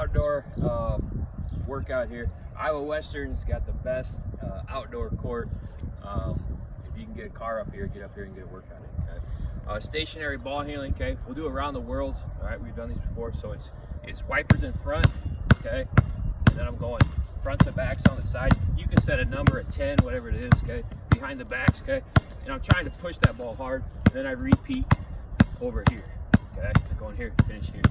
outdoor workout here. Iowa Western's got the best outdoor court. If you can get a car up here, get up here and get a workout in. Okay. Stationary ball handling. Okay, we'll do around the world. All right, we've done these before, so it's wipers in front. Okay, and then I'm going front to backs on the side. You can set a number at 10, whatever it is. Okay, behind the backs. Okay, and I'm trying to push that ball hard. And then I repeat over here. Okay, I'm going here, finish here.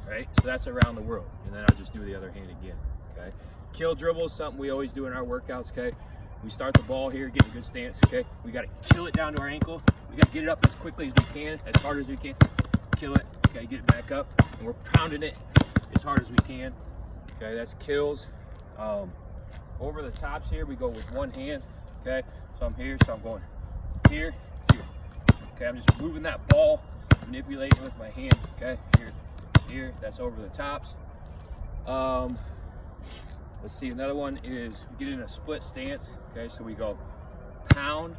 Right, so that's around the world, and then I'll just do the other hand again. Okay, kill dribble is something we always do in our workouts. Okay, we start the ball here, get a good stance. Okay, we got to kill it down to our ankle. We got to get it up as quickly as we can, as hard as we can. Kill it. Okay, get it back up, and we're pounding it as hard as we can. Okay, that's kills. Over the tops here, we go with one hand. Okay, so I'm here, so I'm going here, here. Okay, I'm just moving that ball, manipulating with my hand. Okay, here, that's over the tops. Let's see, another one is get in a split stance. Okay, so we go pound,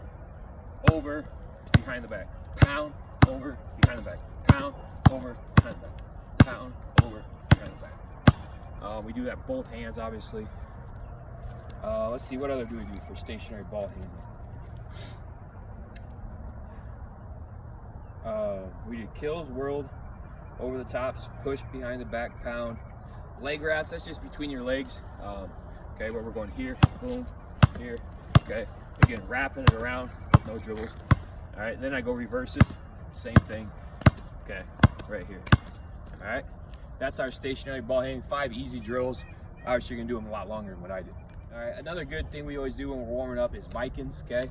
over, behind the back, pound, over, behind the back, pound, over, behind the back, pound, over, behind the back. We do that both hands, obviously. Let's see, what other do we do for stationary ball handling? We do kills, whirled, over the tops, push behind the back, pound. Leg wraps, that's just between your legs. Okay, where we're going here, boom, here. Okay, again, wrapping it around, no dribbles. All right, then I go reverses, same thing. Okay, right here. All right, that's our stationary ball handling. 5 easy drills. Obviously, you're gonna do them a lot longer than what I did. All right, another good thing we always do when we're warming up is Mikens. Okay,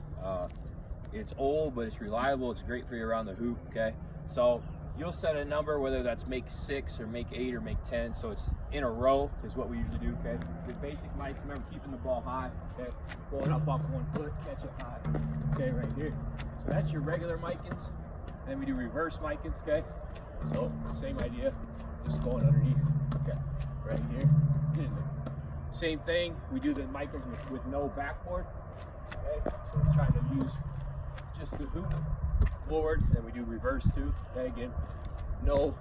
it's old, but it's reliable. It's great for you around the hoop. Okay, so you'll set a number, whether that's make 6 or make 8 or make 10. So it's in a row is what we usually do. Okay, with basic mic, remember keeping the ball high. Okay, pull it up off one foot, catch it high. Okay, right here. So that's your regular Mikens. Then we do reverse Mikens. Okay, so same idea, just going underneath. Okay, right here. Get in there. Same thing. We do the Mikens with no backboard. Okay, so we're trying to use just the hoop forward. Then we do reverse too. Okay, again, no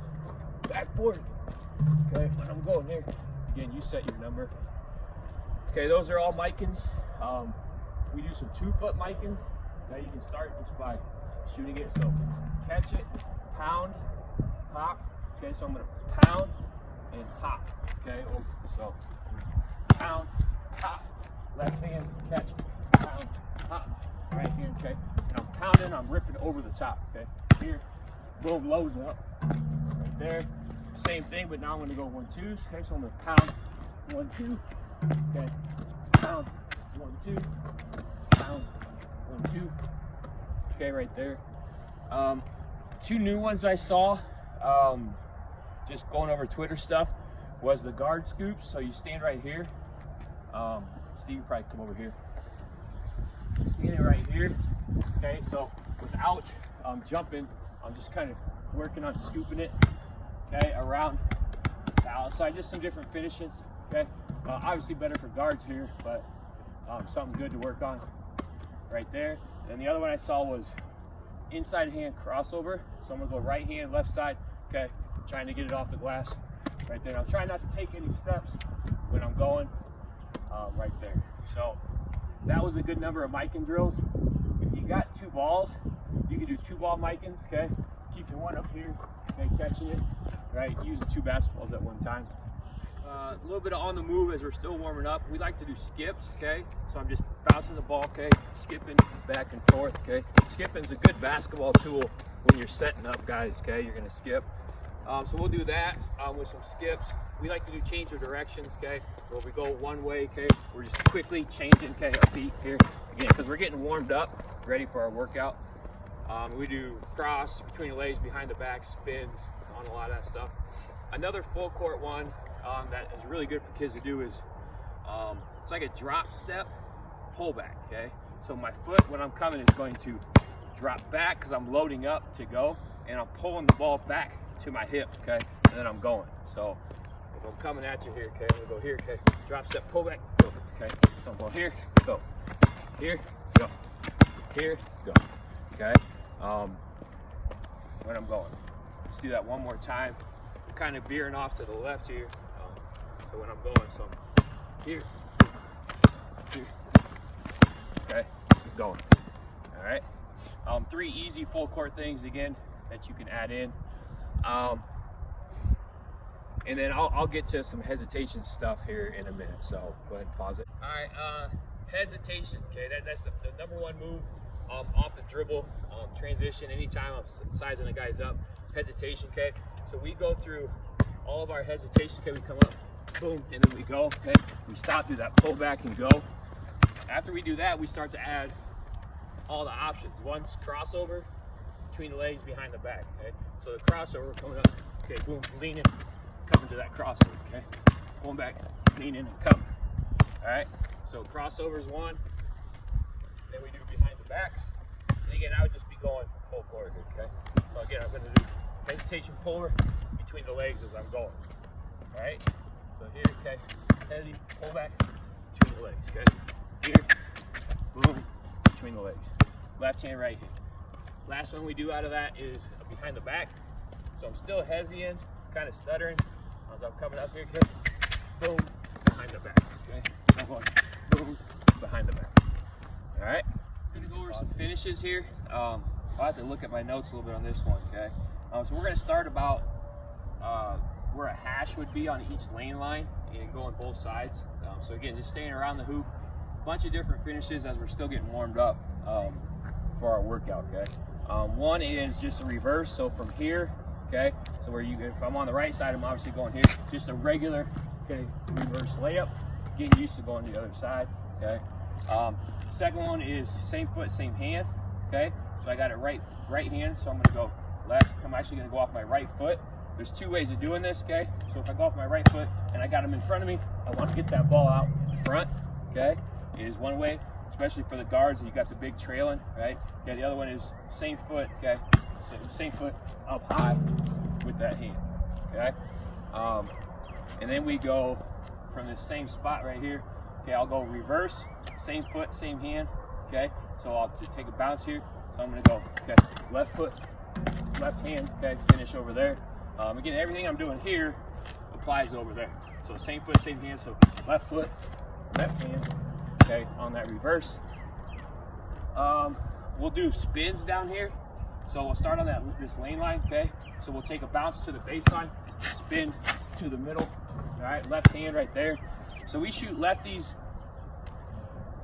backboard. Okay, when I'm going here, again, you set your number. Okay, those are all Mikens. We do some 2-foot Mikens. Now you can start just by shooting it. So catch it, pound, pop. Okay, so I'm gonna pound and pop. Okay, so pound, pop, left hand, catch, pound, pop, right hand. Okay, and I'm pounding, I'm ripping over the top. Okay, here, boom, loading up, right there. Same thing, but now I'm going to go 1-2. Okay, so I'm going to pound 1-2. Okay, pound 1-2, pound 1-2. Okay, right there. 2 new ones I saw, just going over Twitter stuff, was the guard scoops. So you stand right here. Steve, you probably come over here. Standing right here. Okay, so without jumping, I'm just kind of working on scooping it. Okay, around the outside, just some different finishes. Okay, obviously better for guards here, but something good to work on right there. And the other one I saw was inside hand crossover. So I'm gonna go right hand, left side. Okay, trying to get it off the glass right there. I'm trying not to take any steps when I'm going right there. So that was a good number of Miken drills. If you got 2 balls, you can do 2-ball Mikens. Okay, keeping one up here, okay, catching it, right, using 2 basketballs at one time. A little bit of on the move as we're still warming up. We like to do skips. Okay, so I'm just bouncing the ball. Okay, skipping back and forth. Okay, skipping's a good basketball tool when you're setting up, guys. Okay, you're gonna skip. So we'll do that with some skips. We like to do change of directions. Okay, where we go one way. Okay, we're just quickly changing. Okay, our feet here again because we're getting warmed up, ready for our workout. We do cross between the legs, behind the back, spins on a lot of that stuff. Another full court one that is really good for kids to do is it's like a drop step pullback. Okay, so my foot when I'm coming is going to drop back because I'm loading up to go, and I'm pulling the ball back to my hip. Okay, and then I'm going. So if I'm coming at you here, okay, I'm gonna go here. Okay, drop step, pull back, go. Okay, so I'm going here, go, here, go, here, go. Okay, when I'm going. Let's do that one more time. I'm kind of veering off to the left here. So when I'm going, so here, here, okay, keep going. All right. 3 easy full court things again that you can add in. And then I'll get to some hesitation stuff here in a minute. So go ahead and pause it. All right, hesitation. Okay, that's the number 1 move off the dribble, transition. Anytime I'm sizing the guys up, hesitation. Okay, so we go through all of our hesitation. Okay, we come up, boom, and then we go. Okay, we stop, do that pull back and go. After we do that, we start to add all the options. One's crossover between the legs, behind the back. Okay, so the crossover coming up. Okay, boom, leaning, coming to that crossover. Okay, going back, leaning and coming. All right, so crossover is 1. Then we do behind the backs. And again, I would just be going full court here. Okay, so again, I'm going to do hesitation puller between the legs as I'm going. All right, so here, okay, heavy pull back between the legs. Okay, here, boom, between the legs. Left hand, right hand. Last one we do out of that is behind the back. So I'm still hesitant, kind of stuttering as I'm coming up here. Okay, boom, behind the back. Okay, I'm going boom, behind the back. All right, I'm gonna go over some finishes here. I'll have to look at my notes a little bit on this one. Okay, so we're gonna start about where a hash would be on each lane line and go on both sides. So again, just staying around the hoop. Bunch of different finishes as we're still getting warmed up for our workout. Okay, one is just a reverse. So from here, okay, so where if I'm on the right side, I'm obviously going here. Just a regular, okay, reverse layup. Getting used to going to the other side. Okay. Second one is same foot, same hand. Okay, so I got it right hand. So I'm going to go left. I'm actually going to go off my right foot. There's 2 ways of doing this. Okay, so if I go off my right foot and I got them in front of me, I want to get that ball out in front. Okay, is one way, especially for the guards. You got the big trailing, right? Okay, the other one is same foot. Okay, same foot up high with that hand. Okay, and then we go from the same spot right here. Okay, I'll go reverse, same foot, same hand. Okay, so I'll take a bounce here. So I'm gonna go, okay, left foot, left hand. Okay, finish over there. Again, everything I'm doing here applies over there. So same foot, same hand. So left foot, left hand. Okay, on that reverse. We'll do spins down here. So we'll start on this lane line. Okay, so we'll take a bounce to the baseline, spin to the middle. All right, left hand right there. So we shoot lefties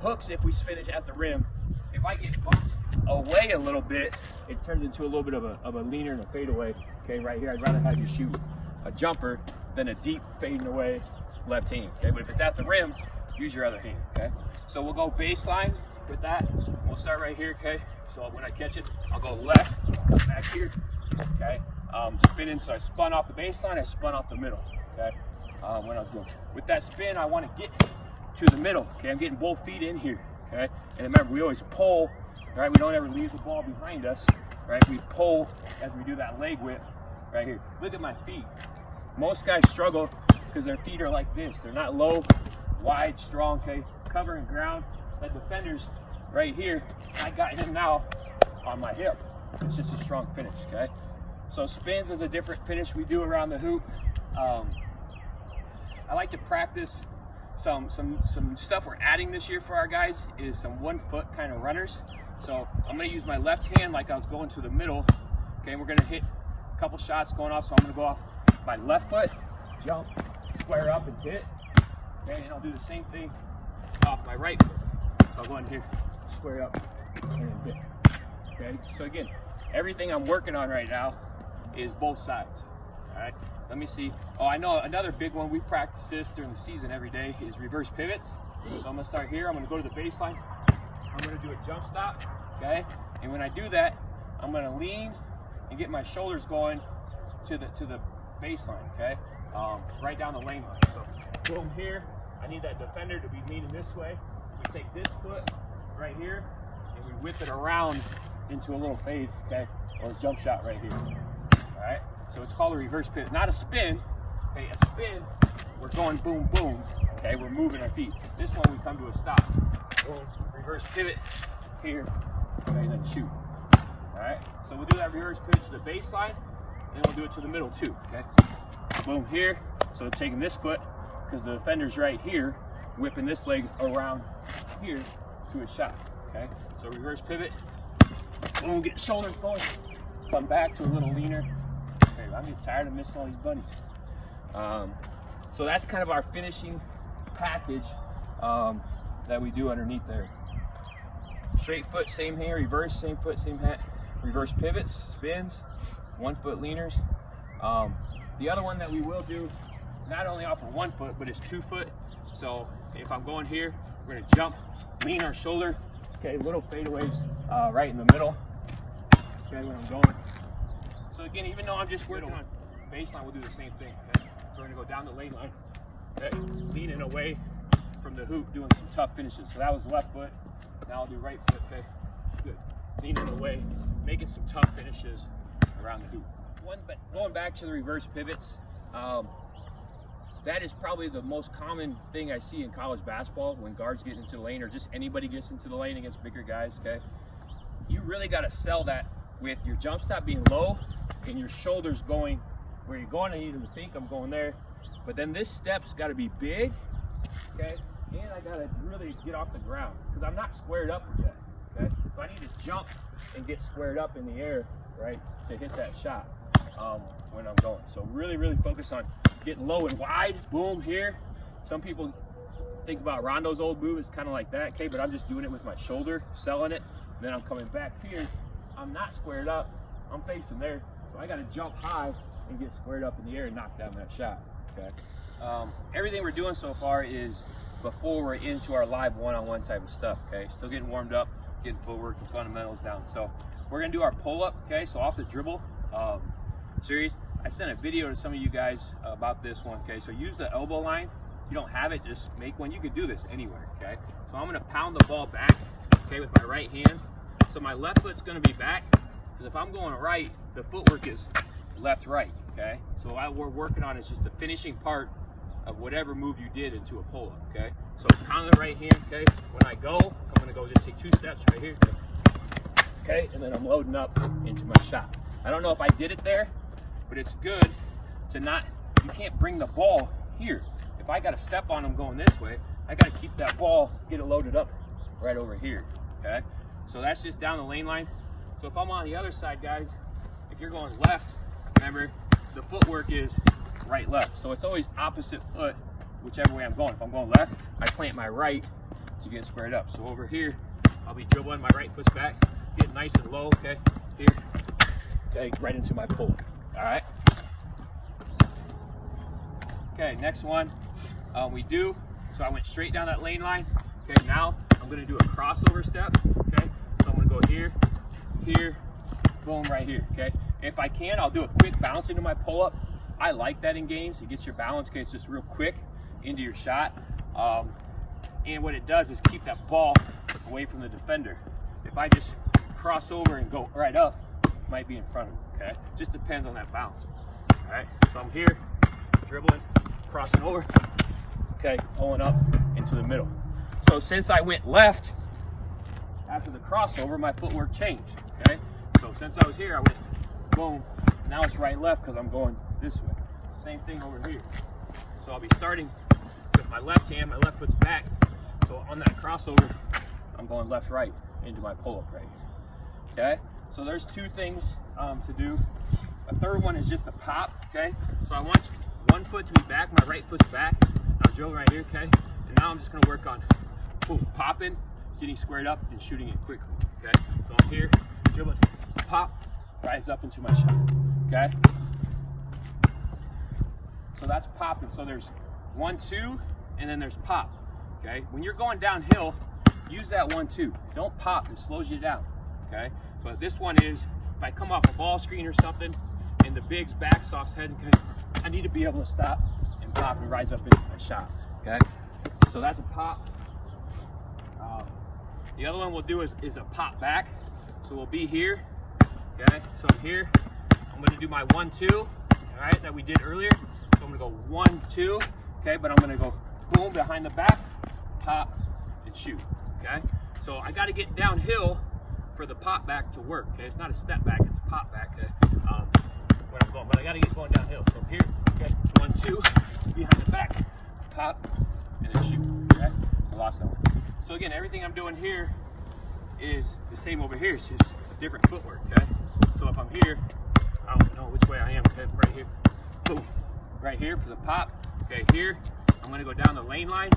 hooks if we finish at the rim. If I get bumped away a little bit, it turns into a little bit of a leaner and a fadeaway. Okay, right here, I'd rather have you shoot a jumper than a deep fading away left hand. Okay, but if it's at the rim, use your other hand. Okay, so we'll go baseline with that. We'll start right here. Okay, so when I catch it, I'll go left, back here. Okay, spinning. So I spun off the baseline, I spun off the middle. Okay, when I was going with that spin, I want to get to the middle. Okay, I'm getting both feet in here. Okay, and remember, we always pull. Right, we don't ever leave the ball behind us. Right, we pull as we do that leg whip. Right here. Look at my feet. Most guys struggle because their feet are like this. They're not low, wide, strong. Okay, covering ground. That defender's right here. I got him now on my hip. It's just a strong finish. Okay, so spins is a different finish we do around the hoop. I like to practice some stuff we're adding this year for our guys is some 1 foot kind of runners. So I'm going to use my left hand like I was going to the middle. Okay, and we're going to hit a couple shots going off. So I'm going to go off my left foot, jump, square up and hit. Okay, and I'll do the same thing off my right foot. So I'll go in here, square up and hit. Okay, so again, everything I'm working on right now is both sides. All right, let me see. Oh, I know another big one. We practice this during the season every day is reverse pivots. So I'm gonna start here. I'm gonna go to the baseline. I'm gonna do a jump stop, okay? And when I do that, I'm gonna lean and get my shoulders going to the baseline, okay? Right down the lane line. So boom here. I need that defender to be leaning this way. We take this foot right here and we whip it around into a little fade, okay? Or a jump shot right here. All right. So it's called a reverse pivot, not a spin. Okay, a spin, we're going boom, boom. Okay, we're moving our feet. This one, we come to a stop. Boom, reverse pivot here, okay, and then shoot. All right, so we'll do that reverse pivot to the baseline, and we'll do it to the middle too, okay? Boom here, so taking this foot, because the defender's right here, whipping this leg around here to a shot, okay? So reverse pivot, boom, get shoulders going, come back to a little leaner. Okay, I'm getting tired of missing all these bunnies. So that's kind of our finishing package that we do underneath there. Straight foot, same hand, reverse, same foot, same hat, reverse pivots, spins, 1 foot leaners. The other one that we will do, not only off of 1 foot, but it's 2 foot. So if I'm going here, we're gonna jump, lean our shoulder, okay, little fadeaways right in the middle, okay, when I'm going. So again, even though I'm just working on baseline, we'll do the same thing, okay? So we're gonna go down the lane line, okay, leaning away from the hoop, doing some tough finishes. So that was left foot, now I'll do right foot, okay, good. Leaning away, making some tough finishes around the hoop. Going back to the reverse pivots, that is probably the most common thing I see in college basketball when guards get into the lane, or just anybody gets into the lane against bigger guys, okay? You really got to sell that with your jump stop being low and your shoulders going where you're going. I need them to think I'm going there. But then this step's got to be big, okay? And I got to really get off the ground because I'm not squared up yet, okay? So I need to jump and get squared up in the air, right, to hit that shot when I'm going. So really, really focus on getting low and wide, boom, here. Some people think about Rondo's old move, it's kind of like that, okay, but I'm just doing it with my shoulder, selling it. Then I'm coming back here, I'm not squared up, I'm facing there, so I got to jump high and get squared up in the air and knock down that shot, okay? Everything we're doing so far is before we're into our live one-on-one type of stuff, okay? Still getting warmed up, getting footwork and fundamentals down. So we're gonna do our pull-up, okay? So off the dribble series. I sent a video to some of you guys about this one, okay? So use the elbow line. If you don't have it, just make one. You can do this anywhere, okay? So I'm gonna pound the ball back, okay, with my right hand. So my left foot's gonna be back, because if I'm going right, the footwork is left-right, okay? So what we're working on is just the finishing part of whatever move you did into a pull-up, okay? So pound the right hand, okay? When I go, I'm gonna go just take 2 steps right here, okay? And then I'm loading up into my shot. I don't know if I did it there, but it's good to not, you can't bring the ball here. If I got to step on them going this way, I got to keep that ball, get it loaded up right over here, okay? So that's just down the lane line. So if I'm on the other side, guys, if you're going left, remember, the footwork is right, left. So it's always opposite foot, whichever way I'm going. If I'm going left, I plant my right to get squared up. So over here, I'll be dribbling, my right foot's back, get nice and low, okay? Here, okay, right into my pull. All right. Okay, next one we do. So I went straight down that lane line. Okay, now I'm gonna do a crossover step. Okay, so I'm gonna go here, here, boom, right here. Okay, if I can, I'll do a quick bounce into my pull-up. I like that in games. It gets your balance. Okay, it's just real quick into your shot. And what it does is keep that ball away from the defender. If I just cross over and go right up, it might be in front of him. Okay, just depends on that bounce. All right, so I'm here, dribbling, crossing over, okay, pulling up into the middle. So since I went left after the crossover, my footwork changed, okay? So since I was here, I went boom, now it's right left because I'm going this way. Same thing over here. So I'll be starting with my left hand, my left foot's back. So on that crossover, I'm going left, right into my pull-up right here, okay? So there's 2 things to do. A third one is just a pop, okay? So I want 1 foot to be back, my right foot's back. I'm drilling right here, okay? And now I'm just gonna work on boom, popping, getting squared up, and shooting it quickly, okay? So I'm here, dribbling, pop, rise up into my shot, okay? So that's popping. So there's 1, 2, and then there's pop, okay? When you're going downhill, use that 1, 2. Don't pop, it slows you down, okay? But this one is, if I come off a ball screen or something, and the big's back, soft's head, okay, I need to be able to stop and pop and rise up into my shot, okay? So that's a pop. The other one we'll do is a pop back. So we'll be here, okay? So I'm here, I'm gonna do my 1, 2, all right, that we did earlier. So I'm gonna go 1, 2, okay, but I'm gonna go boom, behind the back, pop, and shoot, okay? So I gotta get downhill for the pop back to work, okay? It's not a step back, it's a pop back, okay? Where I'm going, but I gotta get going downhill. So here, okay, 1, 2, behind the back, pop, and then shoot. Okay, I lost that one. So again, everything I'm doing here is the same over here. It's just different footwork. Okay, so if I'm here, I don't know which way I am. Okay, right here, boom, right here for the pop. Okay, here I'm gonna go down the lane line.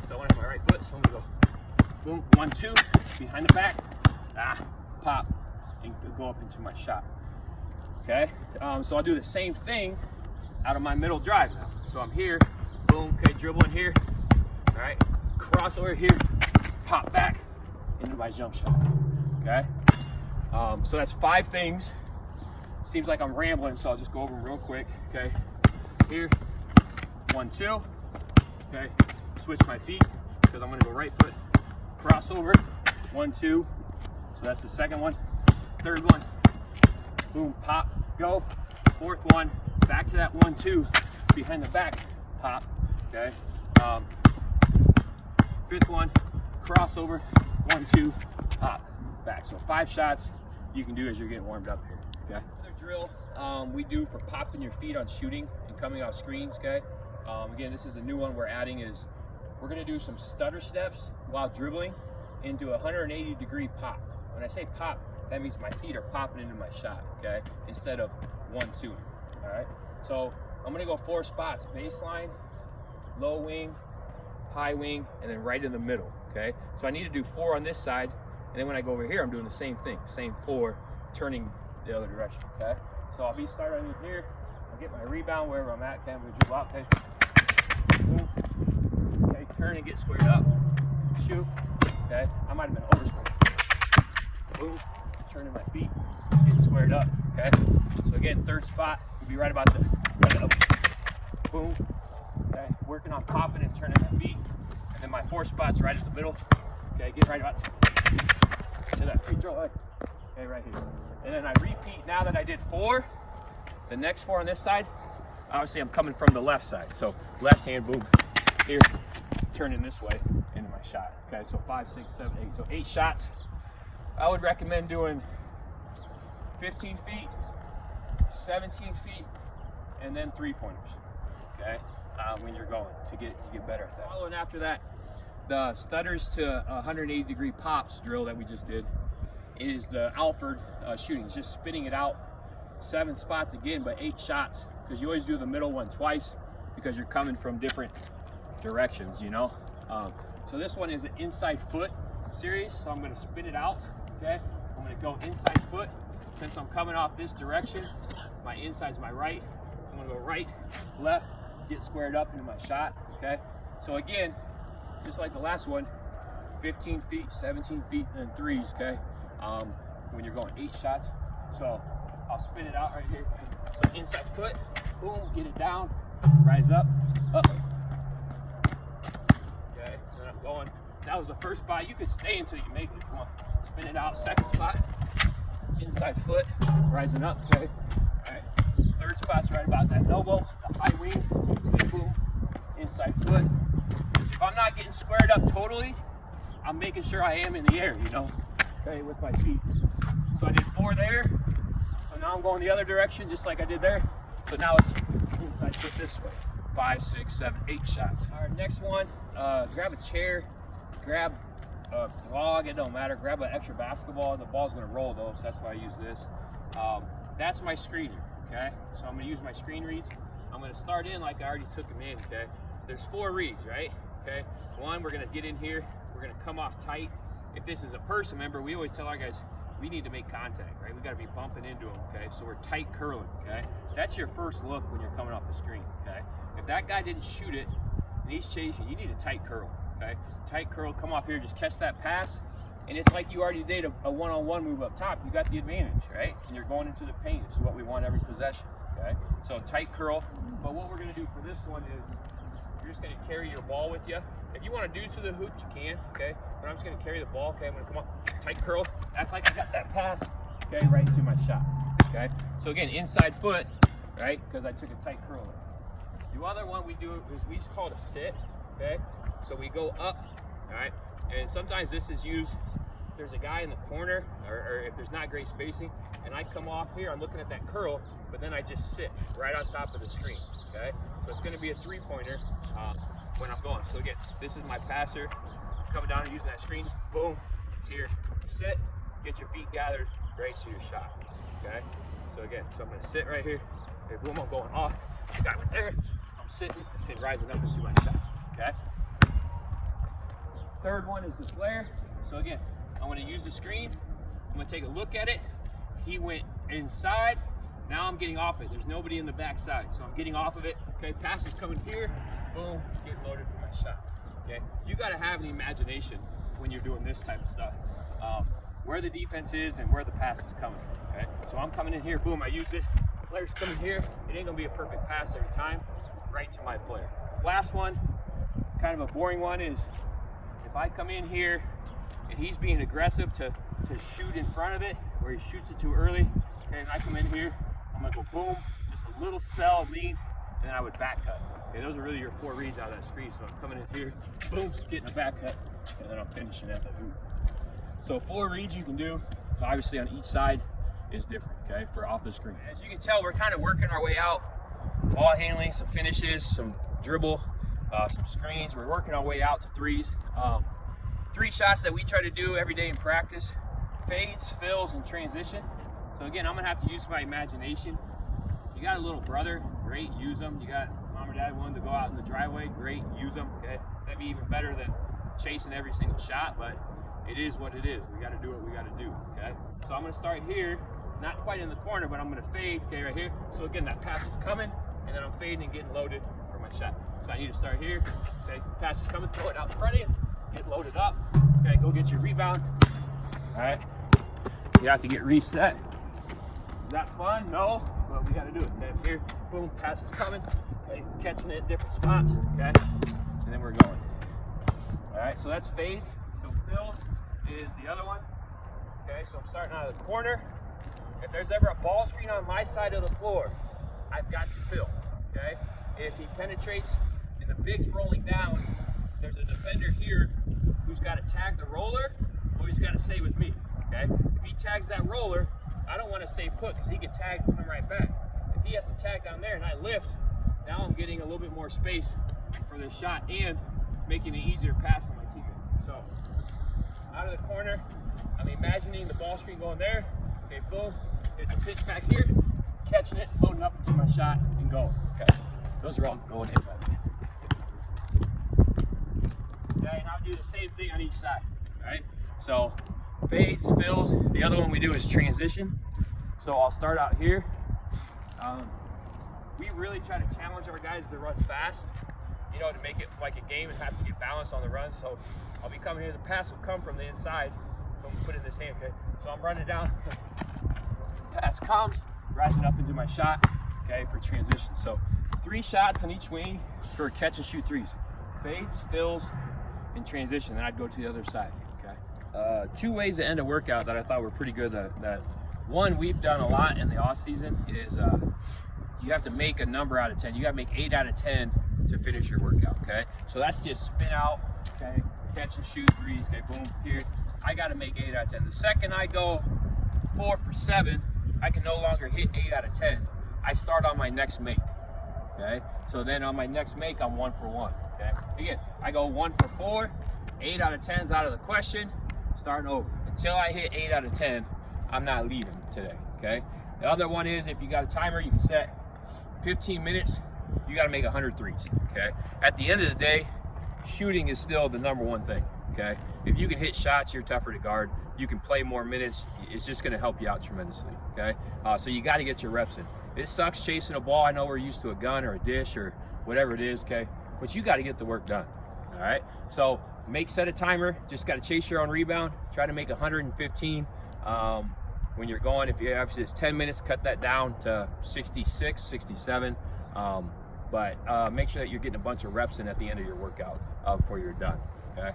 So I want my right foot, so I'm gonna go boom, 1, 2, behind the back, pop, and go up into my shot. Okay, so I'll do the same thing out of my middle drive now. So I'm here, boom, okay, dribble in here, all right, cross over here, pop back into my jump shot. Okay, so that's 5 things. Seems like I'm rambling, so I'll just go over them real quick. Okay, here, 1, 2, okay, switch my feet because I'm gonna go right foot, crossover, 1, 2, so that's the second one. Third one, boom, pop, go. Fourth one, back to that 1, 2, behind the back, pop, okay. Fifth one, crossover, 1, 2, pop, back. So 5 shots you can do as you're getting warmed up here, okay. Another drill we do for popping your feet on shooting and coming off screens, okay. Again, this is the new one we're adding is we're gonna do some stutter steps while dribbling into a 180-degree pop. When I say pop, that means my feet are popping into my shot, okay? Instead of 1, 2, all right? So I'm gonna go 4 spots, baseline, low wing, high wing, and then right in the middle, okay? So I need to do 4 on this side, and then when I go over here, I'm doing the same thing, same 4, turning the other direction, okay? So I'll be starting in here, I'll get my rebound wherever I'm at, okay? I'm gonna dribble out, okay? Boom. Okay, turn and get squared up, shoot, okay? I might have been over squared. Boom. Turning my feet, getting squared up, okay? So again, third spot would be right about the right up. Boom. Okay, working on popping and turning my feet. And then my 4th spot's right in the middle. Okay, get right about to that free throw line. Okay, right here. And then I repeat now that I did 4, the next 4 on this side, obviously I'm coming from the left side. So left hand, boom, here, turning this way into my shot. Okay, so 5, 6, 7, 8. So 8 shots. I would recommend doing 15 feet, 17 feet, and then 3-pointers, okay, when you're going to get better at that. Following after that, the stutters to 180-degree pops drill that we just did is the Alford shooting. It's just spinning it out, 7 spots again, but 8 shots, because you always do the middle one twice because you're coming from different directions, you know. So this one is an inside foot series, so I'm going to spin it out. Okay, I'm going to go inside foot. Since I'm coming off this direction, my inside's my right. I'm going to go right, left, get squared up into my shot. Okay, so again, just like the last one, 15 feet, 17 feet, and 3s. Okay, when you're going 8 shots. So I'll spin it out right here. So inside foot, boom, get it down, rise up, up. Okay, then I'm going. That was the first spot. You could stay until you make it. Come on. Spin it out. Second spot. Inside foot. Rising up. Okay. Alright. Third spot's right about that elbow. The high wing. Okay, boom. Inside foot. If I'm not getting squared up totally, I'm making sure I am in the air, you know. Okay, with my feet. So I did 4 there. So now I'm going the other direction just like I did there. So now it's inside foot this way. 5, 6, 7, 8 shots. Alright, next one. Grab a chair. Grab a log, it don't matter. Grab an extra basketball. The ball's gonna roll though, so that's why I use this. That's my screener, okay? So I'm gonna use my screen reads. I'm gonna start in like I already took them in, okay? There's 4 reads, right? Okay, 1, we're gonna get in here. We're gonna come off tight. If this is a person, remember, we always tell our guys, we need to make contact, right? We gotta be bumping into them, okay? So we're tight curling, okay? That's your first look when you're coming off the screen, okay? If that guy didn't shoot it and he's chasing, you need a tight curl. Okay, tight curl, come off here, just catch that pass, and it's like you already did a one-on-one move up top. You got the advantage, right? And you're going into the paint. This is what we want every possession, okay? So tight curl, but what we're gonna do for this one is you're just gonna carry your ball with you. If you wanna do to the hoop, you can, okay? But I'm just gonna carry the ball, okay? I'm gonna come up, tight curl, act like I got that pass, okay, right into my shot, okay? So again, inside foot, right? Because I took a tight curl. The other one we do is we just call it a sit, okay? So we go up, all right? And sometimes this is used, there's a guy in the corner, or if there's not great spacing, and I come off here, I'm looking at that curl, but then I just sit right on top of the screen, okay? So it's gonna be a 3-pointer. when I'm going. So again, this is my passer, coming down and using that screen, boom, here, sit, get your feet gathered right to your shot, okay? So again, so I'm gonna sit right here, okay, boom, I'm going off, got it there, I'm sitting and rising up into my shot, okay? Third one is the flare. So again, I'm gonna use the screen, I'm gonna take a look at it. He went inside, now I'm getting off it. There's nobody in the back side, so I'm getting off of it, okay? Pass is coming here, boom, getting loaded for my shot, okay? You gotta have an imagination when you're doing this type of stuff. Where the defense is and where the pass is coming from, okay? So I'm coming in here, boom, I used it. Flare's coming here. It ain't gonna be a perfect pass every time, right to my flare. Last one, kind of a boring one, is if I come in here and he's being aggressive to shoot in front of it, or he shoots it too early, okay, and I come in here, I'm gonna go boom, just a little cell lean, and then I would back cut. Okay, those are really your 4 reads out of that screen. So I'm coming in here, boom, getting a back cut, and then I'm finishing at the hoop. So 4 reads you can do, obviously on each side is different, okay, for off the screen. As you can tell, we're kind of working our way out. Ball handling, some finishes, some dribble, some screens. We're working our way out to 3s. 3 shots that we try to do every day in practice: fades, fills, and transition. So again, I'm gonna have to use my imagination. You got a little brother, great, use them. You got mom or dad willing to go out in the driveway, great, use them, okay? That'd be even better than chasing every single shot, but it is what it is. We got to do what we got to do, okay? So I'm going to start here, not quite in the corner, but I'm going to fade, okay, right here. So again, that pass is coming, and then I'm fading and getting loaded for my shot. So I need to start here, okay? Pass is coming, throw it out in front of you, get loaded up, okay? Go get your rebound, all right? You have to get reset. Is that fun? No, but we got to do it. And then here, boom, pass is coming, okay? Catching it at different spots, okay? And then we're going. All right, so that's fades. So fills is the other one. Okay, so I'm starting out of the corner. If there's ever a ball screen on my side of the floor, I've got to fill, okay? If he penetrates and the big's rolling down, there's a defender here who's got to tag the roller, or he's got to stay with me, okay? If he tags that roller, I don't want to stay put because he can tag and come right back. If he has to tag down there and I lift, now I'm getting a little bit more space for this shot and making it easier pass on my teammate. So, out of the corner, I'm imagining the ball screen going there. Okay, boom. It's a pitch back here, catching it, loading up into my shot, and going. Okay, those are all going in. Okay, and I'll do the same thing on each side. All right, so fades, fills. The other one we do is transition. So I'll start out here. We really try to challenge our guys to run fast, you know, to make it like a game and have to get balance on the run. So I'll be coming here. The pass will come from the inside. So I'm putting this hand, okay? So I'm running down. Pass comes, rising up into my shot, okay, for transition. So 3 shots on each wing for catch and shoot 3s. Fades, fills, and transition. Then I'd go to the other side, okay? 2 ways to end a workout that I thought were pretty good. That one we've done a lot in the off season is you have to make a number out of 10. You got to make 8 out of 10 to finish your workout, okay? So that's just spin out, okay? Catch and shoot 3s, okay, boom, here. I got to make 8 out of 10. The second I go 4 for 7, I can no longer hit 8 out of 10. I start on my next make, okay? So then on my next make, I'm 1 for 1, okay? Again, I go 1 for 4, 8 out of 10 is out of the question, starting over. Until I hit 8 out of 10, I'm not leaving today, okay? The other one is if you got a timer, you can set 15 minutes, you got to make 100 threes, okay? At the end of the day, shooting is still the #1 thing, okay? If you can hit shots, you're tougher to guard. You can play more minutes. It's just going to help you out tremendously, okay? So you got to get your reps in. It sucks chasing a ball. I know we're used to a gun or a dish or whatever it is, okay? But you got to get the work done, all right? So set a timer. Just got to chase your own rebound. Try to make 115. When you're going, if it's 10 minutes, cut that down to 66, 67. But make sure that you're getting a bunch of reps in at the end of your workout before you're done, okay?